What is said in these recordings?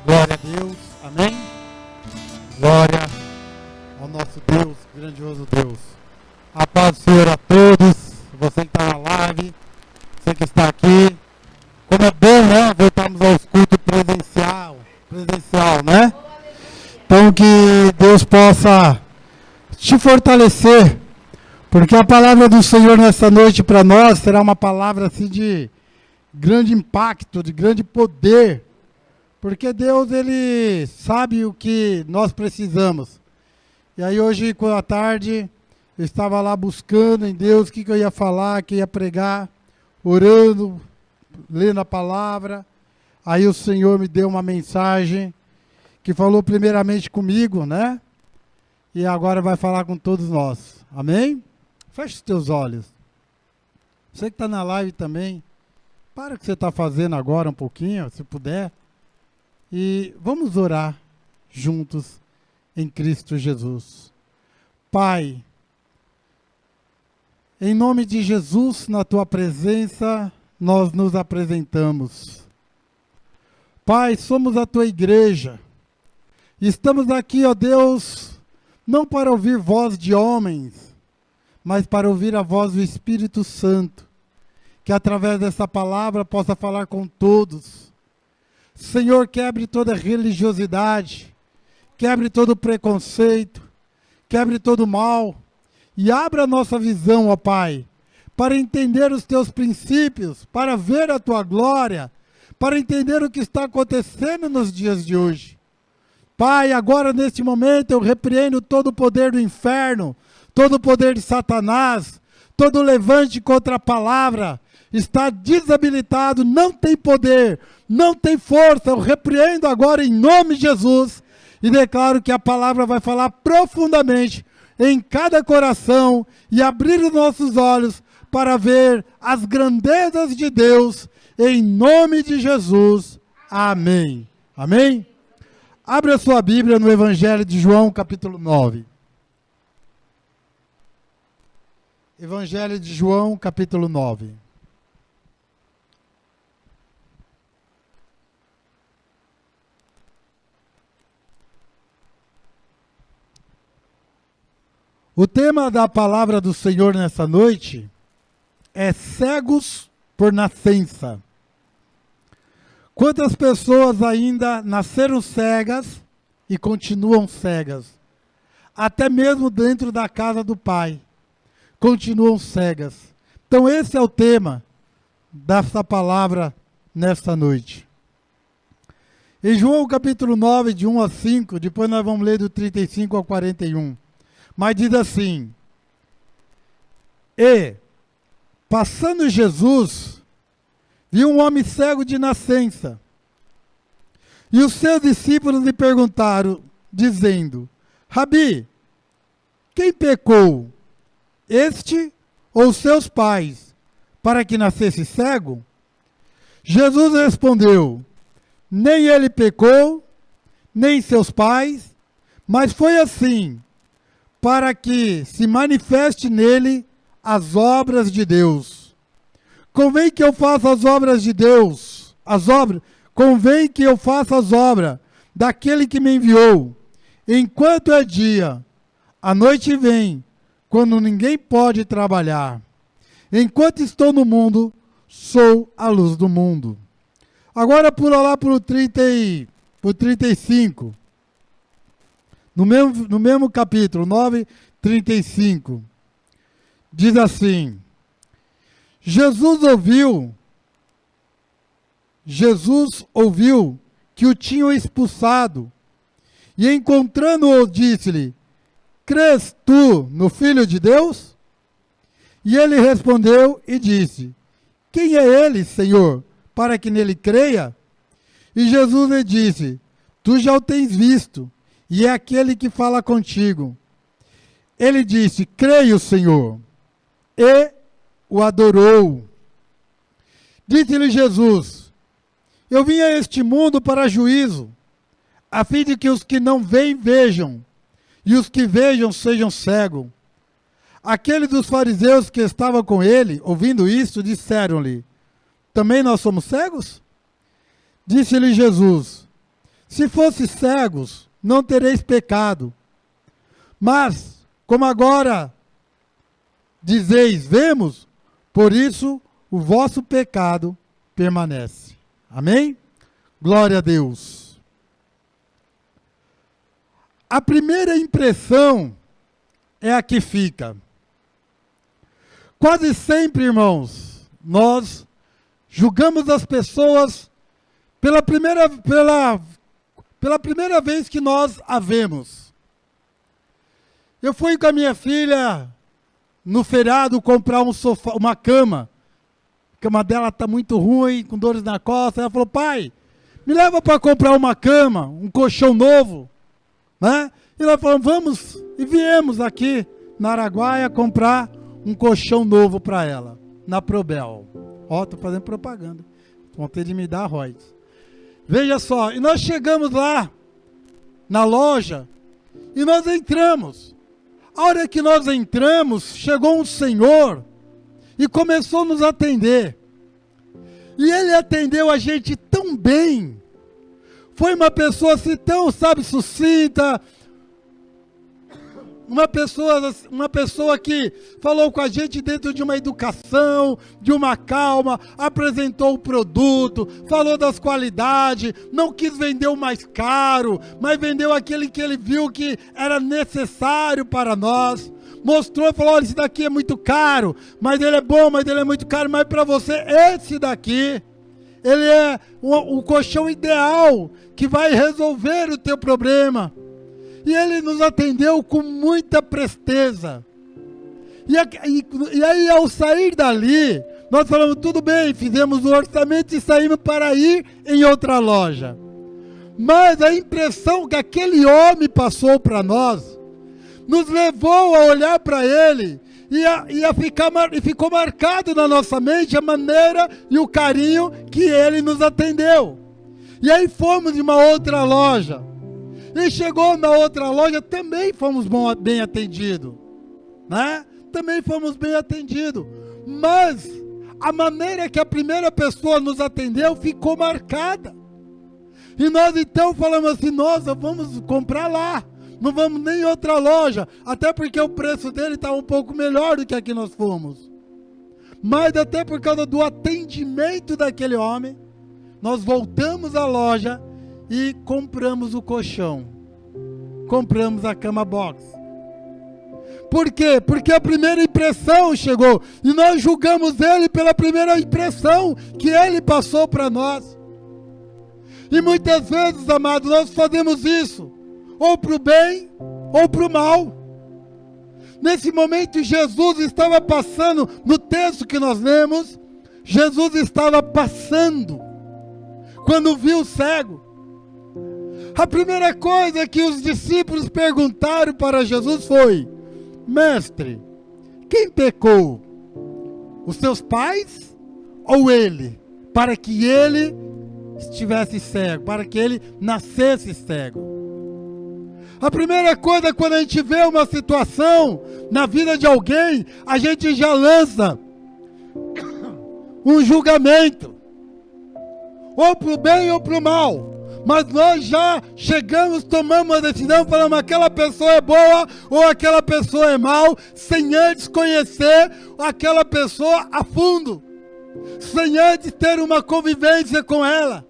Glória a Deus, amém? Glória ao nosso Deus, grandioso Deus. A paz do Senhor a todos, você que está na live, você que está aqui. Como é bom, né? Voltarmos aos cultos presencial, né? Então que Deus possa te fortalecer, porque a palavra do Senhor nessa noite para nós será uma palavra assim de grande impacto, de grande poder. Porque Deus, Ele sabe o que nós precisamos. E aí hoje, à tarde, eu estava lá buscando em Deus o que eu ia falar, que ia pregar, orando, lendo a palavra. Aí o Senhor me deu uma mensagem que falou primeiramente comigo, né? E agora vai falar com todos nós. Amém? Feche os teus olhos. Você que está na live também, para o que você está fazendo agora um pouquinho, se puder. E vamos orar juntos em Cristo Jesus. Pai, em nome de Jesus, na tua presença, nós nos apresentamos. Pai, somos a tua igreja. Estamos aqui, ó Deus, não para ouvir voz de homens, mas para ouvir a voz do Espírito Santo, que através dessa palavra possa falar com todos. Senhor, quebre toda religiosidade, quebre todo preconceito, quebre todo mal e abra a nossa visão, ó Pai, para entender os teus princípios, para ver a tua glória, para entender o que está acontecendo nos dias de hoje. Pai, agora neste momento eu repreendo todo o poder do inferno, todo o poder de Satanás, todo levante contra a palavra, está desabilitado, não tem poder, não tem força. Eu repreendo agora em nome de Jesus e declaro que a palavra vai falar profundamente em cada coração e abrir os nossos olhos para ver as grandezas de Deus em nome de Jesus. Amém. Amém? Abre a sua Bíblia no Evangelho de João, capítulo 9. Evangelho de João, capítulo 9. O tema da palavra do Senhor nessa noite é cegos por nascença. Quantas pessoas ainda nasceram cegas e continuam cegas? Até mesmo dentro da casa do Pai, continuam cegas. Então esse é o tema dessa palavra nesta noite. Em João capítulo 9, de 1 a 5, depois nós vamos ler do 35 ao 41. Mas diz assim: E, passando Jesus, viu um homem cego de nascença. E os seus discípulos lhe perguntaram, dizendo: Rabi, quem pecou, este ou seus pais, para que nascesse cego? Jesus respondeu: Nem ele pecou, nem seus pais, mas foi assim, para que se manifeste nele as obras de Deus. Convém que eu faça as obras de Deus, convém que eu faça as obras daquele que me enviou, enquanto é dia. A noite vem, quando ninguém pode trabalhar. Enquanto estou no mundo, sou a luz do mundo. Agora pula lá para o 35. No mesmo capítulo, 9, 35, diz assim: Jesus ouviu que o tinham expulsado, e encontrando-o, disse-lhe: Crês tu no Filho de Deus? E ele respondeu e disse: Quem é ele, Senhor, para que nele creia? E Jesus lhe disse: Tu já o tens visto, e é aquele que fala contigo. Ele disse: Creio, Senhor. E o adorou. Disse-lhe Jesus: Eu vim a este mundo para juízo, a fim de que os que não veem vejam, e os que vejam sejam cegos. Aqueles dos fariseus que estavam com ele, ouvindo isso, disseram-lhe: Também nós somos cegos? Disse-lhe Jesus: Se fosses cegos, não tereis pecado. Mas, como agora dizeis, vemos, por isso o vosso pecado permanece. Amém? Glória a Deus. A primeira impressão é a que fica. Quase sempre, irmãos, nós julgamos as pessoas pela primeira vez que nós a vemos. Eu fui com a minha filha no feriado comprar um sofá, uma cama. A cama dela está muito ruim, com dores na costa. Ela falou, pai, me leva para comprar uma cama, um colchão novo. Né? E nós falamos, vamos, e viemos aqui na Araguaia comprar um colchão novo para ela, na Probel. Ó, estou fazendo propaganda. Vontade de me dar royalties. Veja só, e nós chegamos lá, na loja, e nós entramos. A hora que nós entramos, chegou um senhor e começou a nos atender. E ele atendeu a gente tão bem. Foi uma pessoa assim tão, sabe, sucinta. Uma pessoa que falou com a gente dentro de uma educação, de uma calma, apresentou o produto, falou das qualidades, não quis vender o mais caro, mas vendeu aquele que ele viu que era necessário para nós. Mostrou, falou, olha, esse daqui é muito caro, mas ele é bom, mas ele é muito caro, mas para você, esse daqui, ele é o colchão ideal, que vai resolver o teu problema. E ele nos atendeu com muita presteza. E aí, ao sair dali, nós falamos, tudo bem, fizemos o orçamento e saímos para ir em outra loja. Mas a impressão que aquele homem passou para nós, nos levou a olhar para ele e ficou marcado na nossa mente a maneira e o carinho que ele nos atendeu. E aí fomos em uma outra loja. E chegou na outra loja, também fomos bem atendidos, né? Também fomos bem atendidos. Mas a maneira que a primeira pessoa nos atendeu ficou marcada. E nós então falamos assim, nossa, vamos comprar lá. Não vamos nem em outra loja. Até porque o preço dele está um pouco melhor do que aqui nós fomos. Mas até por causa do atendimento daquele homem, nós voltamos à loja e compramos o colchão. Compramos a cama box. Por quê? Porque a primeira impressão chegou. E nós julgamos ele pela primeira impressão que ele passou para nós. E muitas vezes, amados, nós fazemos isso. Ou para o bem, ou para o mal. Nesse momento, Jesus estava passando, no texto que nós lemos, Jesus estava passando. Quando viu o cego. A primeira coisa que os discípulos perguntaram para Jesus foi, mestre, quem pecou? Os seus pais ou ele? Para que ele estivesse cego, para que ele nascesse cego. A primeira coisa, quando a gente vê uma situação na vida de alguém, a gente já lança um julgamento, ou para o bem ou para o mal. Mas nós já chegamos, tomamos uma decisão, falamos aquela pessoa é boa ou aquela pessoa é mal, sem antes conhecer aquela pessoa a fundo, sem antes ter uma convivência com ela,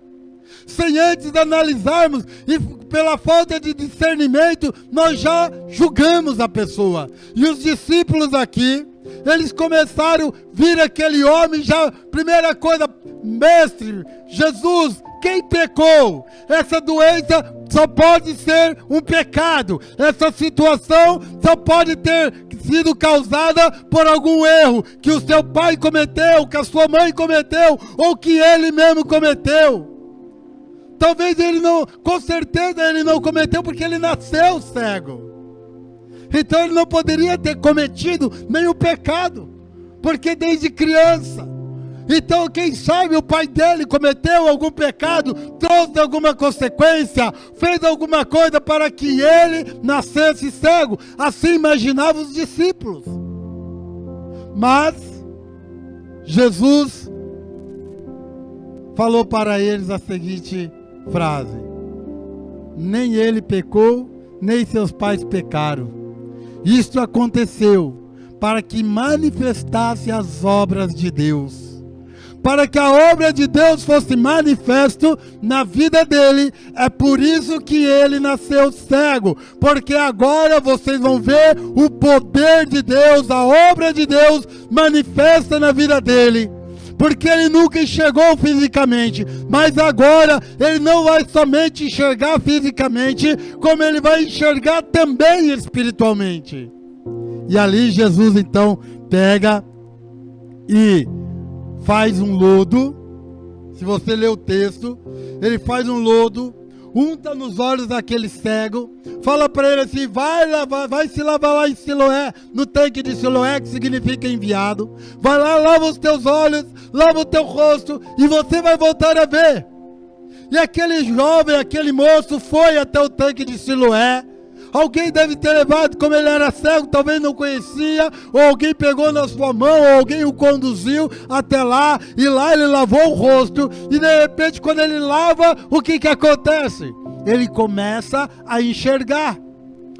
sem antes analisarmos, e pela falta de discernimento, nós já julgamos a pessoa. E os discípulos aqui, eles começaram a vir aquele homem, já, primeira coisa, mestre, Jesus, quem pecou? Essa doença só pode ser um pecado. Essa situação só pode ter sido causada por algum erro que o seu pai cometeu, que a sua mãe cometeu, ou que ele mesmo cometeu. Talvez ele não, com certeza ele não cometeu porque ele nasceu cego. Então ele não poderia ter cometido nenhum pecado, porque desde criança. Então quem sabe o pai dele cometeu algum pecado, trouxe alguma consequência, fez alguma coisa para que ele nascesse cego. Assim imaginavam os discípulos. Mas Jesus falou para eles a seguinte frase: nem ele pecou, nem seus pais pecaram. Isto aconteceu para que manifestasse as obras de Deus. Para que a obra de Deus fosse manifesto na vida dele. É por isso que ele nasceu cego. Porque agora vocês vão ver o poder de Deus, a obra de Deus manifesta na vida dele. Porque ele nunca enxergou fisicamente, mas agora ele não vai somente enxergar fisicamente, como ele vai enxergar também espiritualmente. E ali Jesus então pega e faz um lodo. Se você ler o texto, ele faz um lodo, unta nos olhos daquele cego, fala para ele assim: vai se lavar lá em Siloé, no tanque de Siloé, que significa enviado. Vai lá, lava os teus olhos, lava o teu rosto, e você vai voltar a ver. E aquele jovem, aquele moço foi até o tanque de Siloé. Alguém deve ter levado, como ele era cego, talvez não conhecia, ou alguém pegou na sua mão, ou alguém o conduziu até lá, e lá ele lavou o rosto, e de repente quando ele lava, o que acontece? Ele começa a enxergar,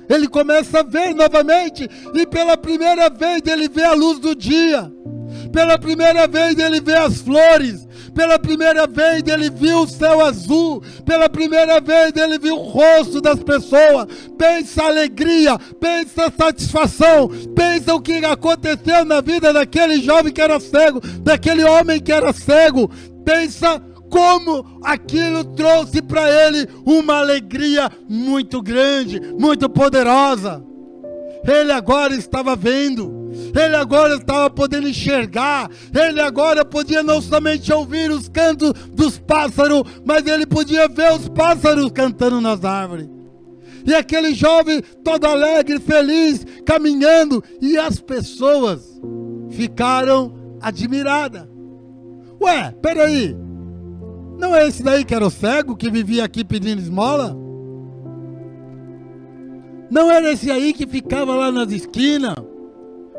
ele começa a ver novamente, e pela primeira vez ele vê a luz do dia, pela primeira vez ele vê as flores, pela primeira vez ele viu o céu azul, pela primeira vez ele viu o rosto das pessoas. Pensa a alegria, pensa a satisfação, pensa o que aconteceu na vida daquele jovem que era cego, daquele homem que era cego. Pensa como aquilo trouxe para ele uma alegria muito grande, muito poderosa. Ele agora estava vendo, ele agora estava podendo enxergar, ele agora podia não somente ouvir os cantos dos pássaros, mas ele podia ver os pássaros cantando nas árvores. E aquele jovem todo alegre, feliz, caminhando, e as pessoas ficaram admiradas. Ué, peraí, não é esse daí que era o cego que vivia aqui pedindo esmola? Não era esse aí que ficava lá nas esquinas,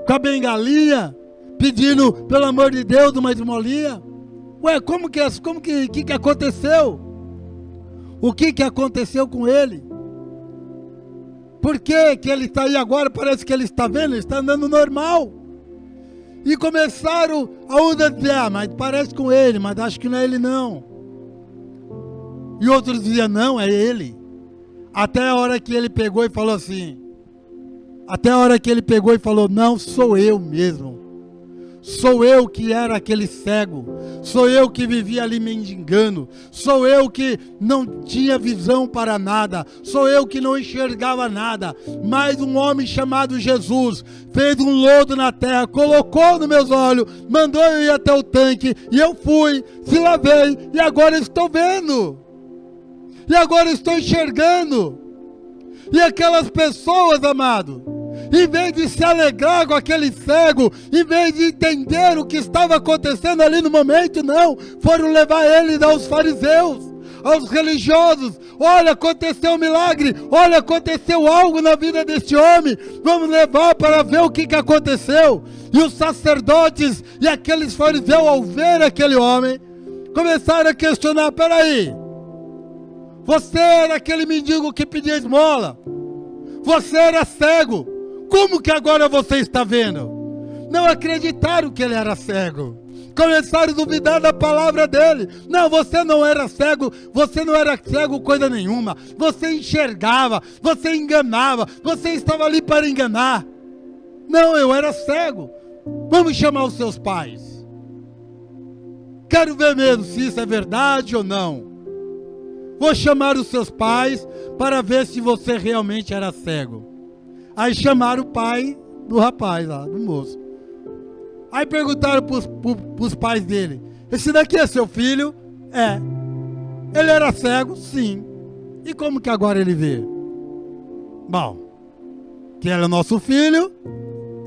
com a bengalinha, pedindo, pelo amor de Deus, uma esmolinha? Ué, como que aconteceu? O que aconteceu com ele? Por que ele está aí agora? Parece que ele está vendo, ele está andando normal. E começaram a dizer: mas parece com ele, mas acho que não é ele não. E outros diziam: não, é ele. Até a hora que ele pegou e falou assim, não, sou eu mesmo. Sou eu que era aquele cego, sou eu que vivia ali mendigando, sou eu que não tinha visão para nada, sou eu que não enxergava nada, mas um homem chamado Jesus fez um lodo na terra, colocou nos meus olhos, mandou eu ir até o tanque, e eu fui, se lavei, e agora estou vendo, e agora estou enxergando. E aquelas pessoas, amado, em vez de se alegrar com aquele cego, em vez de entender o que estava acontecendo ali no momento, não, foram levar ele aos fariseus, aos religiosos. Olha, aconteceu um milagre, olha, aconteceu algo na vida deste homem, vamos levar para ver o que aconteceu. E os sacerdotes e aqueles fariseus, ao ver aquele homem, começaram a questionar: peraí, você era aquele mendigo que pedia esmola, você era cego, como que agora você está vendo? Não acreditaram que ele era cego, começaram a duvidar da palavra dele. Não, você não era cego coisa nenhuma, você enxergava, você enganava, você estava ali para enganar. Não, eu era cego. Vamos chamar os seus pais, quero ver mesmo se isso é verdade ou não. Vou chamar os seus pais para ver se você realmente era cego. Aí chamaram o pai do rapaz lá, do moço. Aí perguntaram para os pais dele: esse daqui é seu filho? É. Ele era cego? Sim. E como que agora ele vê? Bom, que ele é nosso filho,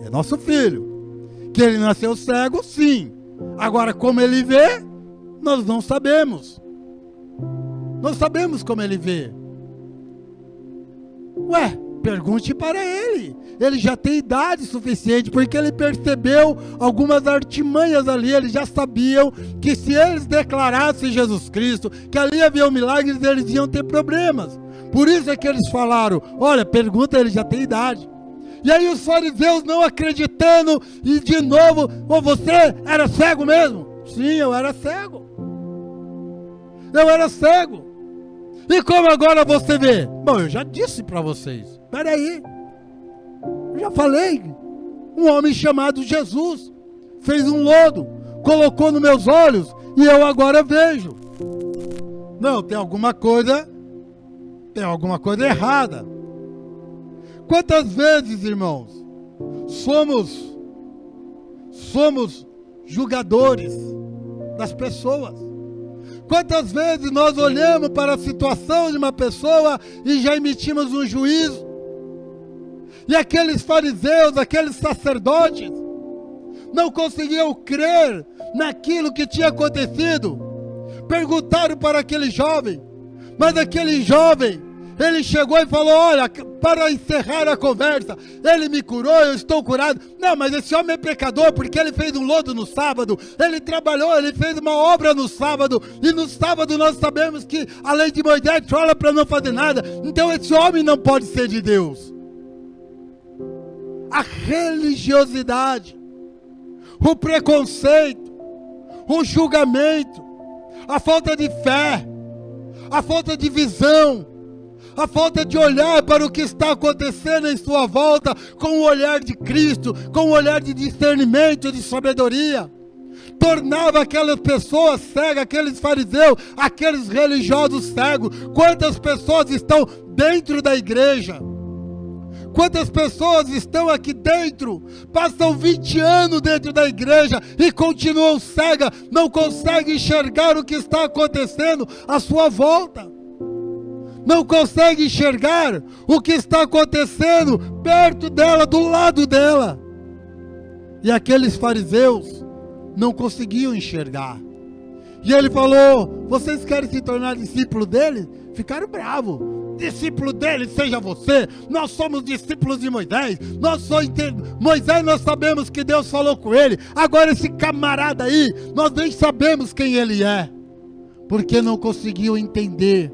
é nosso filho. Que ele nasceu cego? Sim. Agora como ele vê, nós não sabemos. Não sabemos como ele vê. Ué, Pergunte para ele. Ele já tem idade suficiente, porque ele percebeu algumas artimanhas ali. Eles já sabiam que se eles declarassem Jesus Cristo, que ali havia milagres, eles iam ter problemas. Por isso é que eles falaram, olha, pergunta, ele já tem idade. E aí os fariseus não acreditando, e de novo, você era cego mesmo? Sim, eu era cego. Eu era cego. E como agora você vê? Bom, eu já disse para vocês. Espera aí. Eu já falei. Um homem chamado Jesus fez um lodo, colocou nos meus olhos e eu agora vejo. Não, tem alguma coisa errada. Quantas vezes, irmãos, somos julgadores das pessoas? Quantas vezes nós olhamos para a situação de uma pessoa e já emitimos um juízo? E aqueles fariseus, aqueles sacerdotes, não conseguiam crer naquilo que tinha acontecido. Perguntaram para aquele jovem, mas aquele jovem, ele chegou e falou, olha, para encerrar a conversa, ele me curou, eu estou curado. Não, mas esse homem é pecador, porque ele fez um lodo no sábado, ele trabalhou, ele fez uma obra no sábado, e no sábado nós sabemos que a lei de Moisés fala para não fazer nada, então esse homem não pode ser de Deus. A religiosidade, o preconceito, o julgamento, a falta de fé, a falta de visão, a falta de olhar para o que está acontecendo em sua volta com o olhar de Cristo, com o olhar de discernimento, de sabedoria, tornava aquelas pessoas cegas, aqueles fariseus, aqueles religiosos cegos. Quantas pessoas estão dentro da igreja? Quantas pessoas estão aqui dentro, passam 20 anos dentro da igreja e continuam cegas, não conseguem enxergar o que está acontecendo à sua volta? Não consegue enxergar o que está acontecendo perto dela, do lado dela. E aqueles fariseus não conseguiam enxergar. E ele falou, vocês querem se tornar discípulo dele? Ficaram bravos. Discípulo dele seja você. Nós somos discípulos de Moisés. Moisés, nós sabemos que Deus falou com ele. Agora esse camarada aí, nós nem sabemos quem ele é. Porque não conseguiu entender,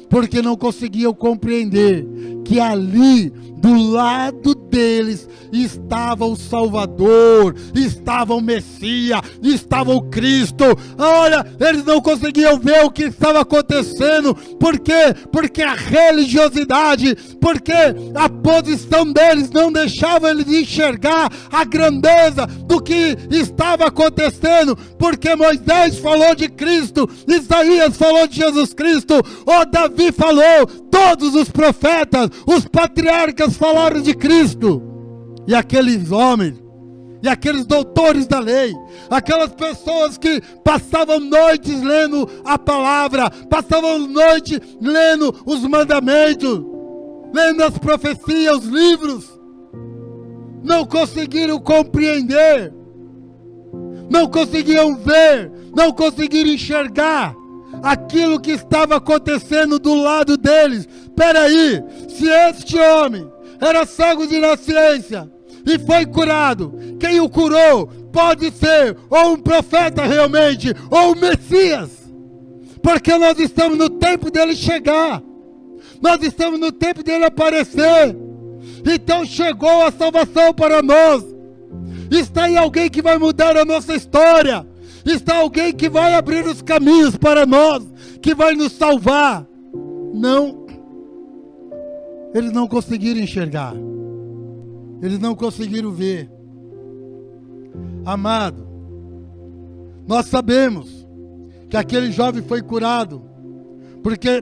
porque não conseguiam compreender que ali, do lado deles, estava o Salvador, estava o Messias, estava o Cristo. Olha, eles não conseguiam ver o que estava acontecendo. Por quê? Porque a religiosidade, porque a posição deles não deixava eles enxergar a grandeza do que estava acontecendo. Porque Moisés falou de Cristo, Isaías falou de Jesus Cristo, Davi falou, todos os profetas, os patriarcas falaram de Cristo. E aqueles homens, e aqueles doutores da lei, aquelas pessoas que passavam noites lendo a palavra, passavam noites lendo os mandamentos, lendo as profecias, os livros, não conseguiram compreender, não conseguiam ver, não conseguiram enxergar aquilo que estava acontecendo do lado deles. Espera aí, se este homem era cego de nascença e foi curado, quem o curou pode ser ou um profeta realmente, ou um Messias, porque nós estamos no tempo dele chegar, nós estamos no tempo dele aparecer. Então chegou a salvação para nós. Está aí alguém que vai mudar a nossa história. Está alguém que vai abrir os caminhos para nós, que vai nos salvar. Não, eles não conseguiram enxergar, eles não conseguiram ver. Amado, nós sabemos que aquele jovem foi curado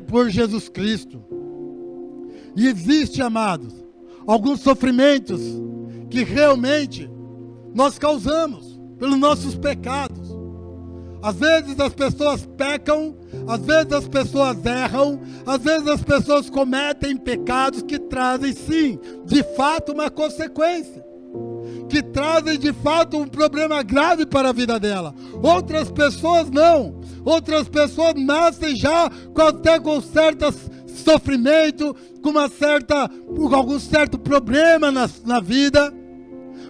por Jesus Cristo. E existe, amados, alguns sofrimentos que realmente nós causamos pelos nossos pecados. Às vezes as pessoas pecam, às vezes as pessoas erram, às vezes as pessoas cometem pecados que trazem, sim, de fato uma consequência, que trazem de fato um problema grave para a vida dela. Outras pessoas não, outras pessoas nascem já até com certas sofrimento, com algum certo problema na vida,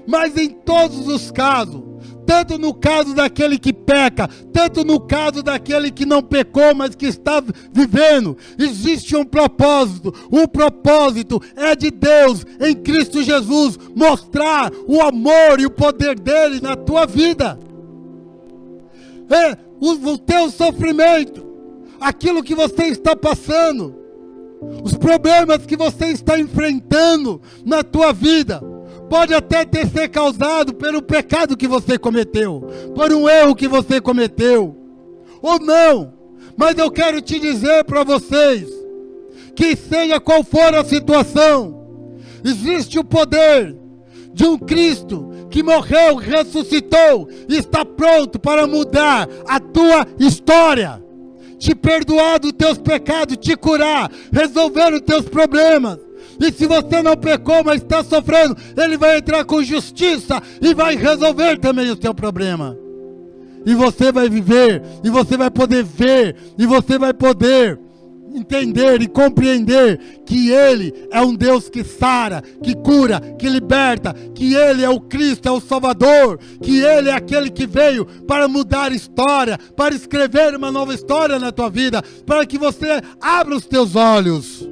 mas em todos os casos, tanto no caso daquele que peca, tanto no caso daquele que não pecou, mas que está vivendo, existe um propósito. O propósito é de Deus, em Cristo Jesus, mostrar o amor e o poder dele na tua vida. O teu sofrimento, aquilo que você está passando, os problemas que você está enfrentando na tua vida, pode até ter sido causado pelo pecado que você cometeu, por um erro que você cometeu, ou não. Mas eu quero te dizer para vocês, que seja qual for a situação, existe o poder de um Cristo que morreu, ressuscitou e está pronto para mudar a tua história, te perdoar dos teus pecados, te curar, resolver os teus problemas. E se você não pecou, mas está sofrendo, ele vai entrar com justiça e vai resolver também o seu problema. E você vai viver, e você vai poder ver, e você vai poder entender e compreender que ele é um Deus que sara, que cura, que liberta, que ele é o Cristo, é o Salvador, que ele é aquele que veio para mudar a história, para escrever uma nova história na tua vida, para que você abra os teus olhos.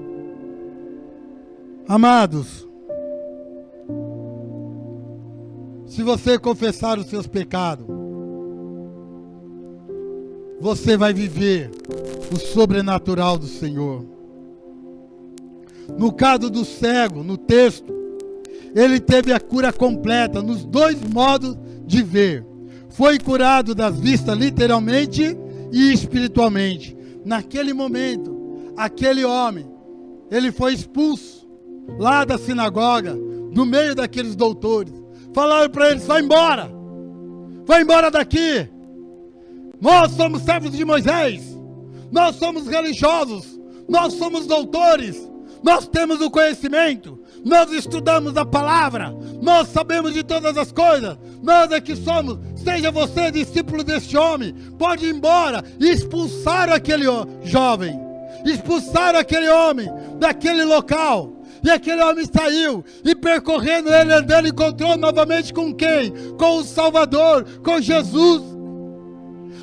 Amados, se você confessar os seus pecados, você vai viver o sobrenatural do Senhor. No caso do cego, no texto, ele teve a cura completa nos dois modos de ver. Foi curado das vistas literalmente e espiritualmente. Naquele momento, aquele homem, ele foi expulso lá da sinagoga, no meio daqueles doutores. Falaram para eles: vai embora daqui. Nós somos servos de Moisés, nós somos religiosos, nós somos doutores, nós temos o conhecimento, nós estudamos a palavra, nós sabemos de todas as coisas, nós é que somos. Seja você discípulo deste homem, pode ir embora. E expulsaram aquele jovem, expulsaram aquele homem daquele local. E aquele homem saiu, e percorrendo ele, andando, encontrou novamente com quem? Com o Salvador, com Jesus.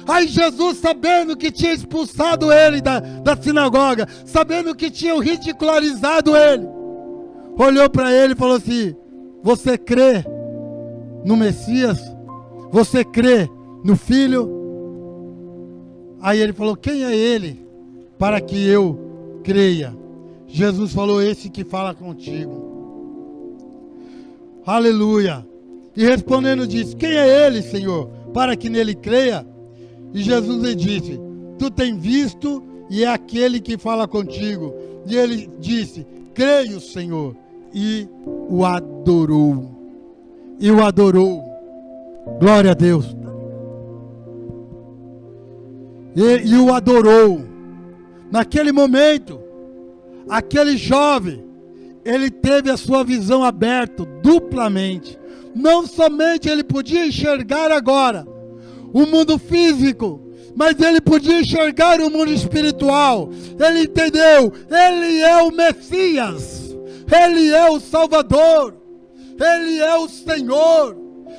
Aí Jesus, sabendo que tinha expulsado ele da sinagoga, sabendo que tinham ridicularizado ele, olhou para ele e falou assim: você crê no Messias? Você crê no Filho? Aí ele falou: quem é ele para que eu creia? Jesus falou: esse que fala contigo. Aleluia. E respondendo disse: quem é ele, Senhor, para que nele creia? E Jesus lhe disse: tu tem visto, e é aquele que fala contigo. E ele disse: creio, Senhor. E o adorou. E o adorou. Glória a Deus. E o adorou. Naquele momento, aquele jovem, ele teve a sua visão aberta duplamente. Não somente ele podia enxergar agora o mundo físico, mas ele podia enxergar o mundo espiritual. Ele entendeu: ele é o Messias, ele é o Salvador, ele é o Senhor,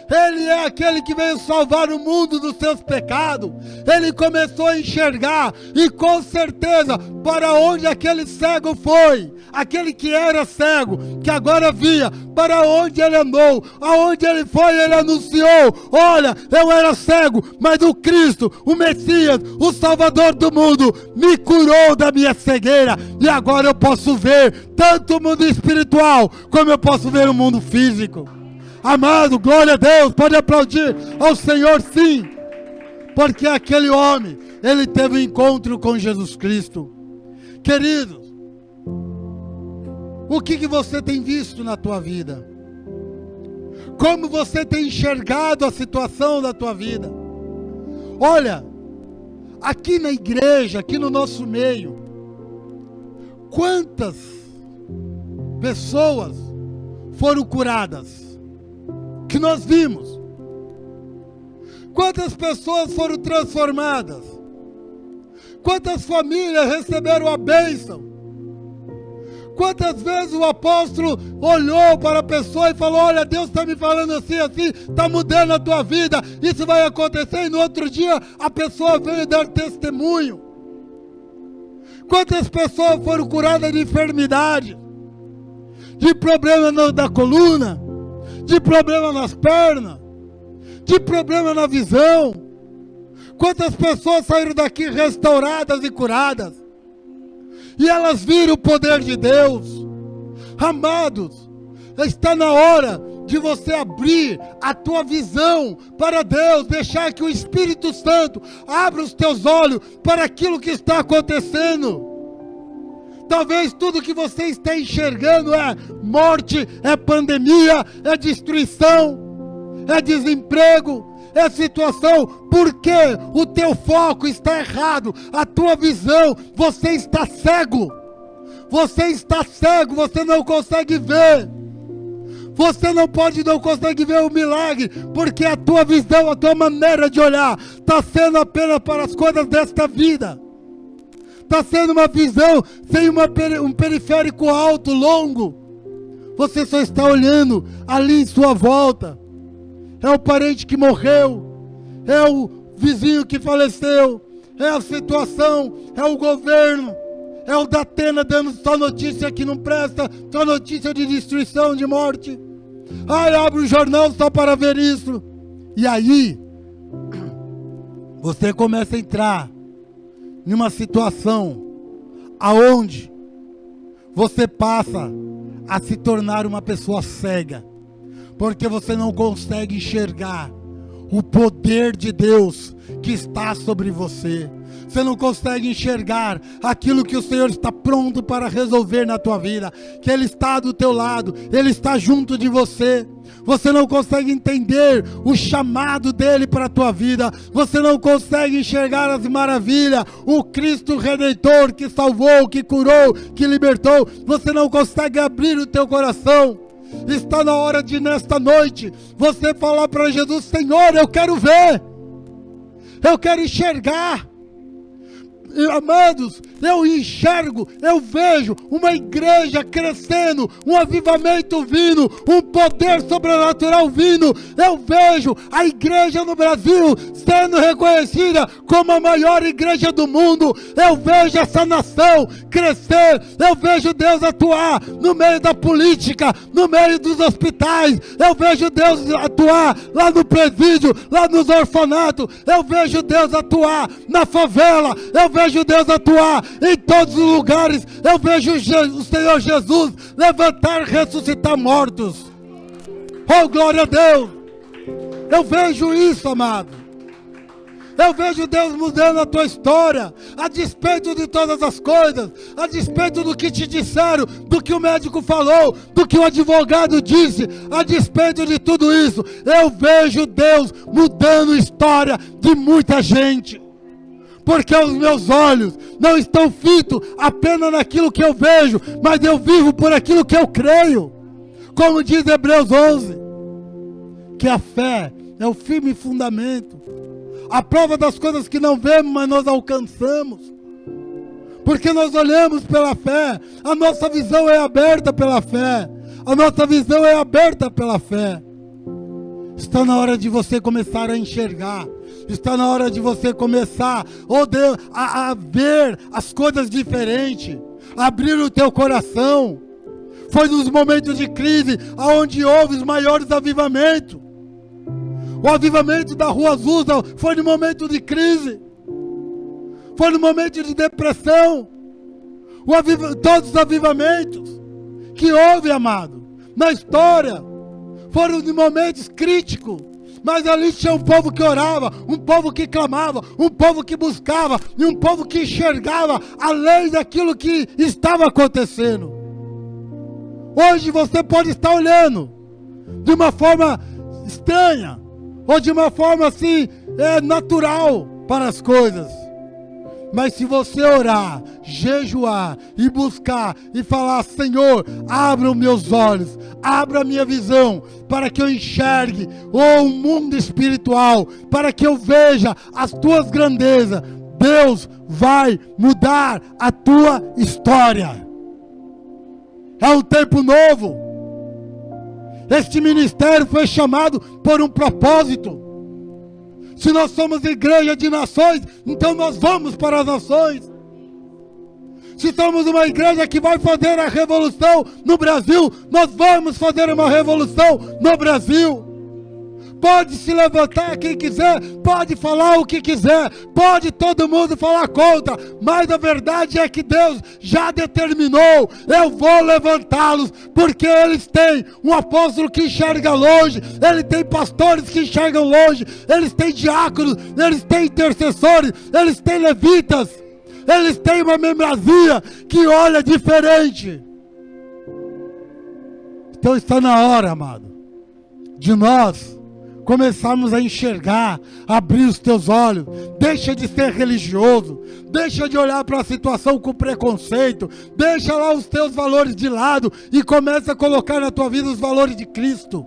ele é aquele que veio salvar o mundo dos seus pecados. Ele começou a enxergar, e com certeza, para onde aquele cego foi, aquele que era cego, que agora via, para onde ele andou, aonde ele foi, ele anunciou: olha, eu era cego, mas o Cristo, o Messias, o Salvador do mundo, me curou da minha cegueira, e agora eu posso ver tanto o mundo espiritual, como eu posso ver o mundo físico. Amado, glória a Deus, pode aplaudir ao Senhor, sim, porque aquele homem, ele teve um encontro com Jesus Cristo. Queridos, o que você tem visto na tua vida? Como você tem enxergado a situação da tua vida? Olha, aqui na igreja, aqui no nosso meio, quantas pessoas foram curadas? Que nós vimos. Quantas pessoas foram transformadas? Quantas famílias receberam a bênção Quantas vezes o apóstolo olhou para a pessoa e falou: olha, Deus está me falando assim, assim, está mudando a tua vida, isso vai acontecer, e no outro dia a pessoa veio dar testemunho. Quantas pessoas foram curadas de enfermidade, de problema da coluna, de problema nas pernas, de problema na visão. Quantas pessoas saíram daqui restauradas e curadas, e elas viram o poder de Deus. Amados, está na hora de você abrir a tua visão para Deus, deixar que o Espírito Santo abra os teus olhos para aquilo que está acontecendo. Talvez tudo que você está enxergando é morte, é pandemia, é destruição, é desemprego, é situação, porque o teu foco está errado, a tua visão, você está cego, você não consegue ver, você não consegue ver o milagre, porque a tua visão, a tua maneira de olhar, está sendo apenas para as coisas desta vida, está sendo uma visão sem um periférico alto, longo, você só está olhando ali em sua volta. É o parente que morreu, é o vizinho que faleceu, é a situação, é o governo, é o Datena dando só notícia que não presta, só notícia de destruição, de morte. Ai, abre o jornal só para ver isso. E aí, você começa a entrar numa situação aonde você passa a se tornar uma pessoa cega. Porque você não consegue enxergar o poder de Deus que está sobre você. Você não consegue enxergar aquilo que o Senhor está pronto para resolver na tua vida. Que Ele está do teu lado, Ele está junto de você. Você não consegue entender o chamado dEle para a tua vida. Você não consegue enxergar as maravilhas. O Cristo Redentor que salvou, que curou, que libertou. Você não consegue abrir o teu coração. Está na hora de, nesta noite, você falar para Jesus: Senhor, eu quero ver, eu quero enxergar. Amados, eu enxergo, eu vejo uma igreja crescendo, um avivamento vindo, um poder sobrenatural vindo. Eu vejo a igreja no Brasil sendo reconhecida como a maior igreja do mundo. Eu vejo essa nação crescer, eu vejo Deus atuar no meio da política, no meio dos hospitais. Eu vejo Deus atuar lá no presídio, lá nos orfanatos. Eu vejo Deus atuar na favela. Eu vejo Deus atuar em todos os lugares. Eu vejo o Senhor Jesus levantar e ressuscitar mortos. Oh, glória a Deus! Eu vejo isso, amado. Eu vejo Deus mudando a tua história, a despeito de todas as coisas, a despeito do que te disseram, do que o médico falou, do que o advogado disse, a despeito de tudo isso. Eu vejo Deus mudando a história de muita gente. Porque os meus olhos não estão fitos apenas naquilo que eu vejo, mas eu vivo por aquilo que eu creio. Como diz Hebreus 11, que a fé é o firme fundamento, a prova das coisas que não vemos, mas nós alcançamos. Porque nós olhamos pela fé, a nossa visão é aberta pela fé, a nossa visão é aberta pela fé. Está na hora de você começar a enxergar. Está na hora de você começar, oh Deus, a ver as coisas diferentes. Abrir o teu coração. Foi nos momentos de crise onde houve os maiores avivamentos. O avivamento da Rua Azusa foi no momento de crise. Foi no momento de depressão. Todos os avivamentos que houve, amado, na história, foram em momentos críticos. Mas ali tinha um povo que orava, um povo que clamava, um povo que buscava, e um povo que enxergava além daquilo que estava acontecendo. Hoje você pode estar olhando de uma forma estranha, ou de uma forma assim, natural para as coisas. Mas se você orar, jejuar e buscar e falar: Senhor, abra os meus olhos, abra a minha visão, para que eu enxergue o mundo espiritual, para que eu veja as tuas grandezas, Deus vai mudar a tua história. É um tempo novo. Este ministério foi chamado por um propósito. Se nós somos igreja de nações, então nós vamos para as nações. Se somos uma igreja que vai fazer a revolução no Brasil, nós vamos fazer uma revolução no Brasil. Pode se levantar quem quiser, pode falar o que quiser, pode todo mundo falar contra, mas a verdade é que Deus já determinou, eu vou levantá-los, porque eles têm um apóstolo que enxerga longe, ele tem pastores que enxergam longe, eles têm diáconos, eles têm intercessores, eles têm levitas, eles têm uma membresia que olha diferente. Então está na hora, amado, de nós começarmos a enxergar, abrir os teus olhos, deixa de ser religioso, deixa de olhar para a situação com preconceito, deixa lá os teus valores de lado e começa a colocar na tua vida os valores de Cristo.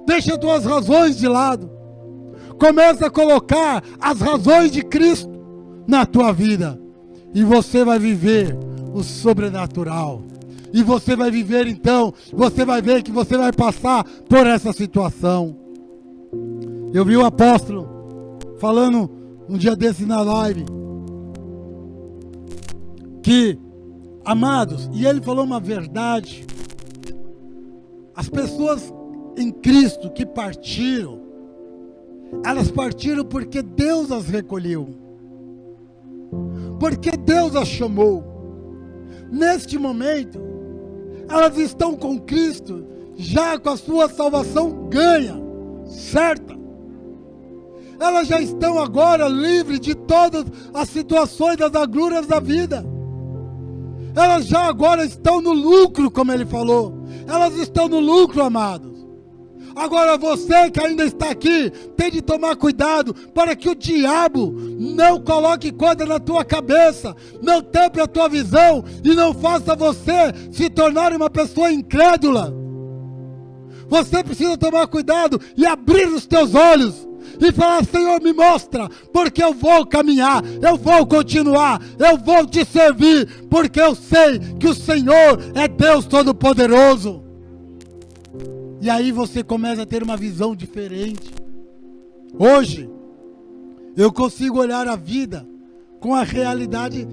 Deixa as tuas razões de lado, começa a colocar as razões de Cristo na tua vida e você vai viver o sobrenatural. E você vai viver então, você vai ver que você vai passar por essa situação. Eu vi o apóstolo falando um dia desse na live, que, amados, e ele falou uma verdade, as pessoas em Cristo que partiram, elas partiram porque Deus as recolheu, porque Deus as chamou. Neste momento, elas estão com Cristo, já com a sua salvação ganha, certa. Elas já estão agora livres de todas as situações das agruras da vida. Elas já agora estão no lucro, como ele falou. Elas estão no lucro, amados. Agora você que ainda está aqui, tem de tomar cuidado para que o diabo não coloque coisa na tua cabeça, não tampe a tua visão e não faça você se tornar uma pessoa incrédula. Você precisa tomar cuidado e abrir os teus olhos e falar: Senhor, me mostra, porque eu vou caminhar, eu vou continuar, eu vou te servir, porque eu sei que o Senhor é Deus Todo-Poderoso. E aí você começa a ter uma visão diferente. Hoje, eu consigo olhar a vida com a realidade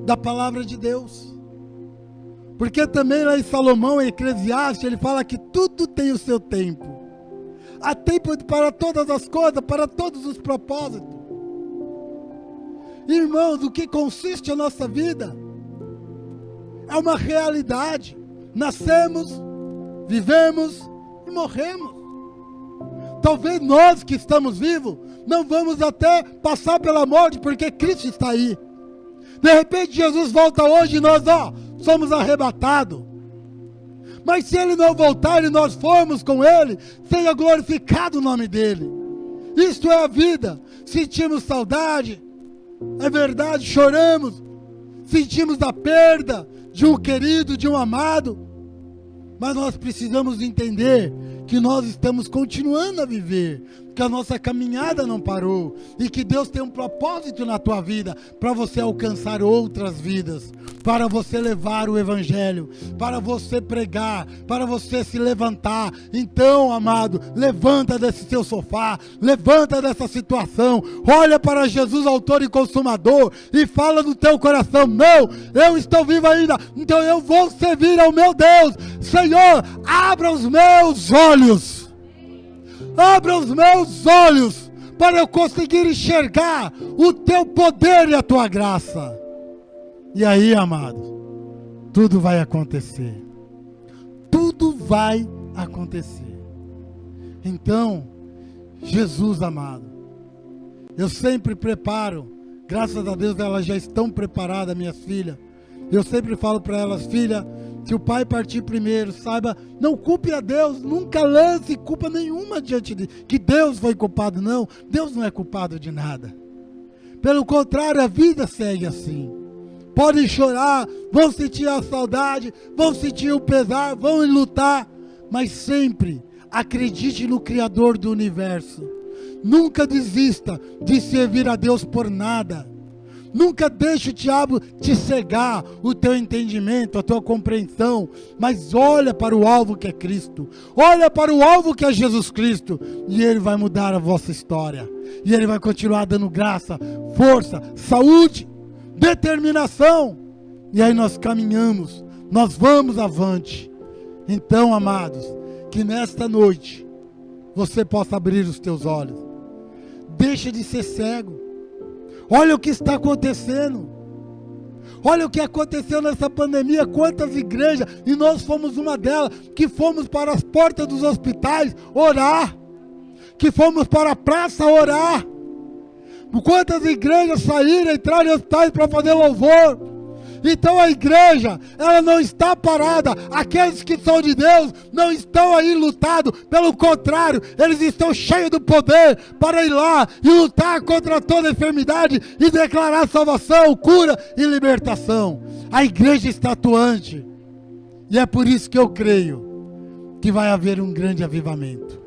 da palavra de Deus. Porque também lá em Salomão, em Eclesiastes, ele fala que tudo tem o seu tempo. Há tempo para todas as coisas, para todos os propósitos. Irmãos, o que consiste a nossa vida? É uma realidade. Nascemos, vivemos e morremos. Talvez nós que estamos vivos não vamos até passar pela morte, porque Cristo está aí. De repente Jesus volta hoje e nós somos arrebatados. Mas se Ele não voltar e nós formos com Ele, seja glorificado o nome dEle. Isto é a vida. Sentimos saudade, é verdade, choramos, sentimos a perda de um querido, de um amado. Mas nós precisamos entender que nós estamos continuando a viver, que a nossa caminhada não parou e que Deus tem um propósito na tua vida para você alcançar outras vidas, para você levar o Evangelho, para você pregar, para você se levantar. Então, amado, levanta desse seu sofá, levanta dessa situação, olha para Jesus, autor e consumador, e fala no teu coração: não, eu estou vivo ainda, então eu vou servir ao meu Deus. Senhor, abra os meus olhos, abra os meus olhos, para eu conseguir enxergar o teu poder e a tua graça. E aí, amados, tudo vai acontecer. Tudo vai acontecer. Então, Jesus amado, eu sempre preparo, graças a Deus elas já estão preparadas, minhas filhas. Eu sempre falo para elas: filha, se o pai partir primeiro, saiba, não culpe a Deus, nunca lance culpa nenhuma diante de que Deus foi culpado. Não, Deus não é culpado de nada. Pelo contrário, a vida segue assim. Podem chorar, vão sentir a saudade, vão sentir o pesar, vão lutar, mas sempre acredite no Criador do universo. Nunca desista de servir a Deus por nada. Nunca deixe o diabo te cegar o teu entendimento, a tua compreensão, mas olha para o alvo que é Cristo, olha para o alvo que é Jesus Cristo, e Ele vai mudar a vossa história, e Ele vai continuar dando graça, força, saúde, determinação, e aí nós caminhamos, nós vamos avante. Então, amados, que nesta noite você possa abrir os teus olhos, deixa de ser cego. Olha o que está acontecendo. Olha o que aconteceu nessa pandemia. Quantas igrejas, e nós fomos uma delas, que fomos para as portas dos hospitais orar, que fomos para a praça orar. Quantas igrejas saíram, entraram em hospitais para fazer louvor. Então a igreja, ela não está parada. Aqueles que são de Deus não estão aí lutados. Pelo contrário, eles estão cheios do poder para ir lá e lutar contra toda enfermidade e declarar salvação, cura e libertação. A igreja está atuante. E é por isso que eu creio que vai haver um grande avivamento.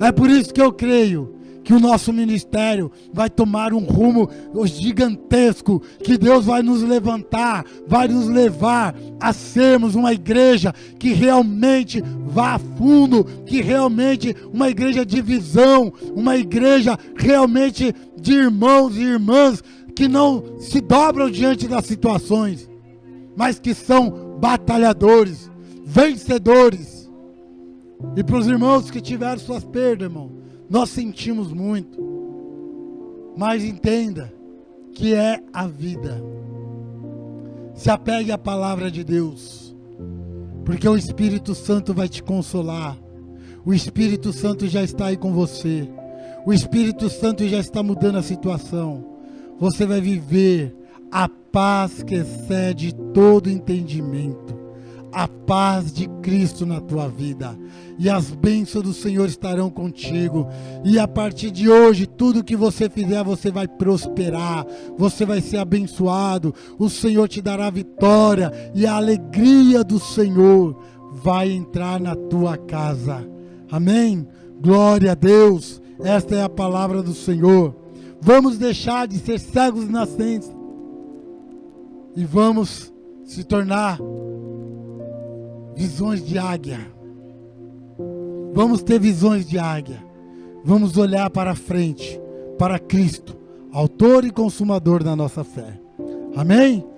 É por isso que eu creio que o nosso ministério vai tomar um rumo gigantesco, que Deus vai nos levantar, vai nos levar a sermos uma igreja que realmente vá a fundo, que realmente uma igreja de visão, uma igreja realmente de irmãos e irmãs que não se dobram diante das situações, mas que são batalhadores, vencedores. E para os irmãos que tiveram suas perdas, irmão, nós sentimos muito, mas entenda que é a vida. Se apegue à palavra de Deus, porque o Espírito Santo vai te consolar. O Espírito Santo já está aí com você. O Espírito Santo já está mudando a situação. Você vai viver a paz que excede todo entendimento. A paz de Cristo na tua vida, e as bênçãos do Senhor estarão contigo, e a partir de hoje, tudo que você fizer, você vai prosperar, você vai ser abençoado, o Senhor te dará vitória, e a alegria do Senhor vai entrar na tua casa, amém? Glória a Deus, esta é a palavra do Senhor. Vamos deixar de ser cegos nascentes, e vamos se tornar visões de águia. Vamos ter visões de águia. Vamos olhar para frente, para Cristo, autor e consumador da nossa fé. Amém?